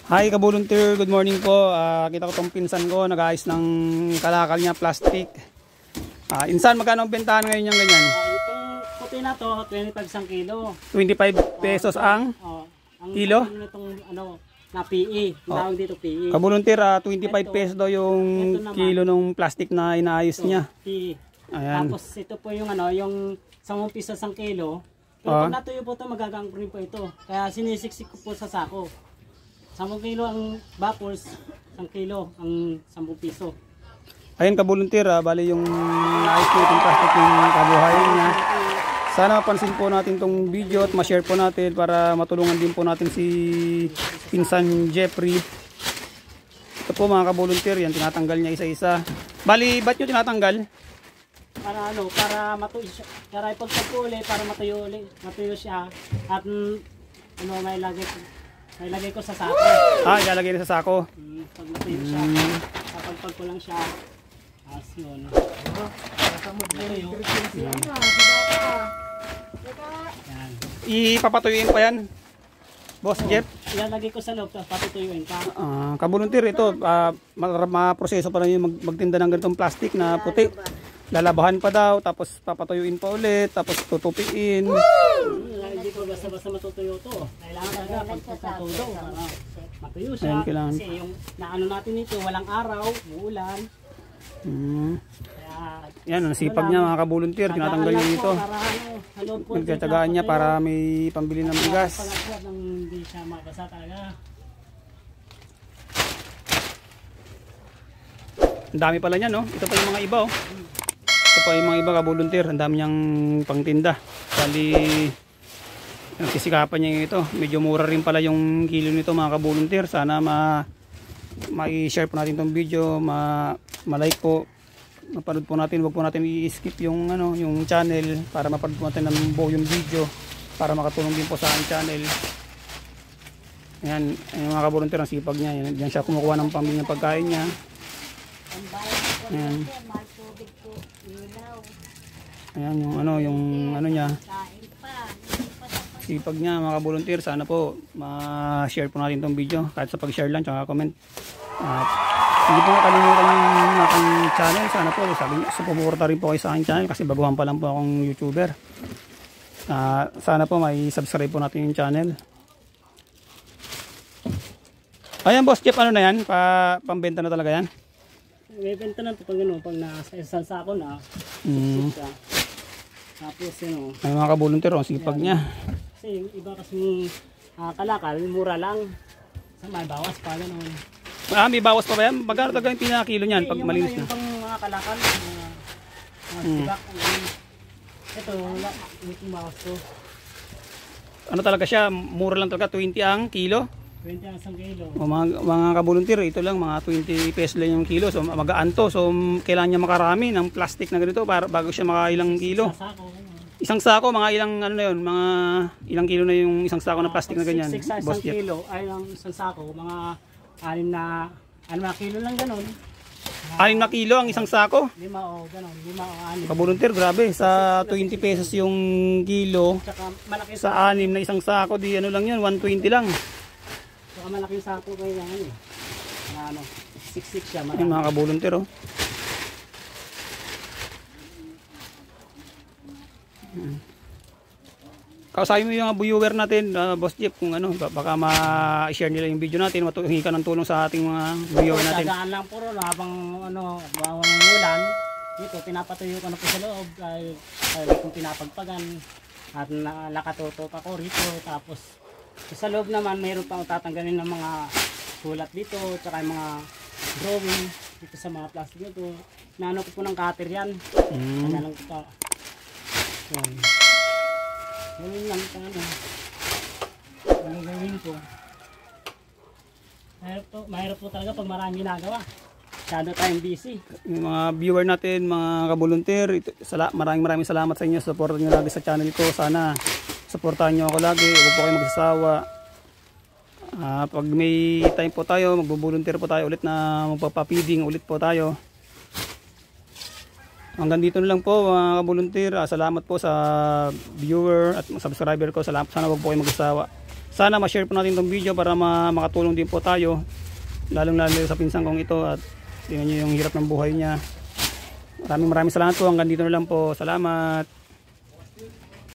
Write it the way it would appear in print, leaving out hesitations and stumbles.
Hi kabuluntir, good morning po. Kita ko tong pinsan ko, nag-ayos ng kalakal niya, plastic. Insan, magkano ang bentahan ngayon yung ganyan? Itong puti na to, 25 isang kilo. 25 pesos ang kilo? Itong na PE, tawag dito PE. Kabuluntir, 25 pesos daw yung kilo ng plastic na inaayos niya. PE. Ayan. Tapos ito po yung yung 10 piso isang kilo. Pero pag natuyo po ito, magagang rin po ito. Kaya sinisiksik ko po sa sako. 10 kilo ang bapors, 1 kilo ang 10 piso. Ayan kabuluntir, bali yung naayos po itong plastic yung kabuhayan niya. Sana mapansin po natin itong video at ma-share po natin para matulungan din po natin si pinsan Jeffrey. Ito po mga kabuluntir, yan tinatanggal niya isa-isa. Bali, ba't nyo tinatanggal? Para para matuyo siya. Para ipagpagpuli, para matuyo siya. At may lagay ko sa sako. Ilalagay na sa sako. Pag natuyo siya, kapagpag ko lang siya. As yun. Yan. Ipapatuyuin pa yan, Boss Jeff? Ilalagay ko sa loob, patutuyuin pa. Kabuluntir, ito, maproseso pa rin yung magtinda ng ganitong plastic na puti. Lalabahan pa daw, tapos papatuyuin pa ulit, tapos tutupiin. Hindi ko basta-basta matutuyo to. Kailangan talaga pagpatuyo para matuyo siya. Kasi yung naano natin ito, walang araw, uulan. Yan, ang sipag niya mga kabuluntir, tinatanggal niya ito. Nagtatagaan niya para may pambili ng bigas. Hindi siya mabasa talaga. Ang dami pala niya, no? Ito pa yung mga iba, oh. Ito pa yung mga iba kabuluntir, ang dami niyang pangtinda. Bali, nagsisikapan niya ito. Medyo mura rin pala yung kilo nito mga kabuluntir. Sana ma-share po natin itong video, ma-like po, mapanood po natin. Huwag po natin i-skip yung yung channel para mapanood po natin ng buo yung video para makatulong din po sa aking channel. Ayan, mga kabuluntir, ang sipag niya. Yan siya kumukuha ng pambili ng pagkain niya. Ayan. Ayan yung niya. Sipag niya mga kabuluntir. Sana po ma-share po natin itong video kahit sa pag-share lang tsaka comment. Hindi po nakalimutan yung aking channel. Sana po suporta rin po kayo sa aking channel kasi baguhan pa lang po akong YouTuber. Sana po may subscribe po natin yung channel. Ayan Boss Jeff, ano na yan? Pambenta na talaga yan? May benta na ito pag nasa isang sako na. Tapos ay mga kabuluntir, ang sipag niya. Kasi yung iba kasi kalakal, mura lang. Sa may bawas pa gano'n. May bawas pa ba yan? Magkano talaga yung pinakilo niyan pag malinis na? Yung pang mga kalakal, sibak. Ito, wala. Yung bawas to. Ano talaga siya? Mura lang talaga, 20 ang kilo? 20 ang isang kilo. Mga kabuluntir, ito lang, mga 20 pesos lang yung kilo. So magaan to. So kailangan niya makarami ng plastic na ganito para bago siya makailang kilo. Isang sako, mga ilang mga ilang kilo na yung isang sako na plastic na ganyan. 6 isang kilo, ay ang isang sako, mga 6 na kilo lang gano'n. 6 na kilo ang isang sako? 5 o gano'n, 5 o 6. Kabuluntir, grabe. Sa 20 pesos yung kilo, sa 6 na isang sako, di lang yan, 120 lang. Saka malaking sako kayo yan siksik siya. Yung mga kabuluntir, oh. Kausapin mo yung mga viewer natin, Boss Jeff, kung baka ma-share nila yung video natin, matuhingi ka ng tulong sa ating mga viewer natin. Tagaan lang po ron, habang bawang ulan, dito pinapatuyo ko na po sa loob, kung pinapagpagan, at nakatutok ako rito, tapos sa loob naman mayroon pang tatanggalin ng mga sulat dito, tsaka yung mga drawing dito sa mga plastic nito. Naano ko po ng cutter yan. Ano lang po. Yan. Ganun lang ito Ano gawin ko. Mahirap po talaga pag maraming ginagawa. Masyado tayong busy. Yung mga viewer natin, mga kabuluntir, maraming salamat sa inyo. Supportan nyo lagi sa channel ko. Sana supportahan nyo ako lagi. Huwag po kayo magsasawa. Pag may time po tayo, magbubuluntir po tayo ulit na magpapapiding ulit po tayo. Hanggang dito na lang po mga kabuluntir. Salamat po sa viewer at subscriber ko. Sana wag po kayo magsasawa. sana ma-share po natin itong video para makatulong din po tayo, lalong lalo sa pinsan kong ito. At tingnan nyo yung hirap ng buhay niya. Maraming salamat po, hanggang dito na lang po. Salamat.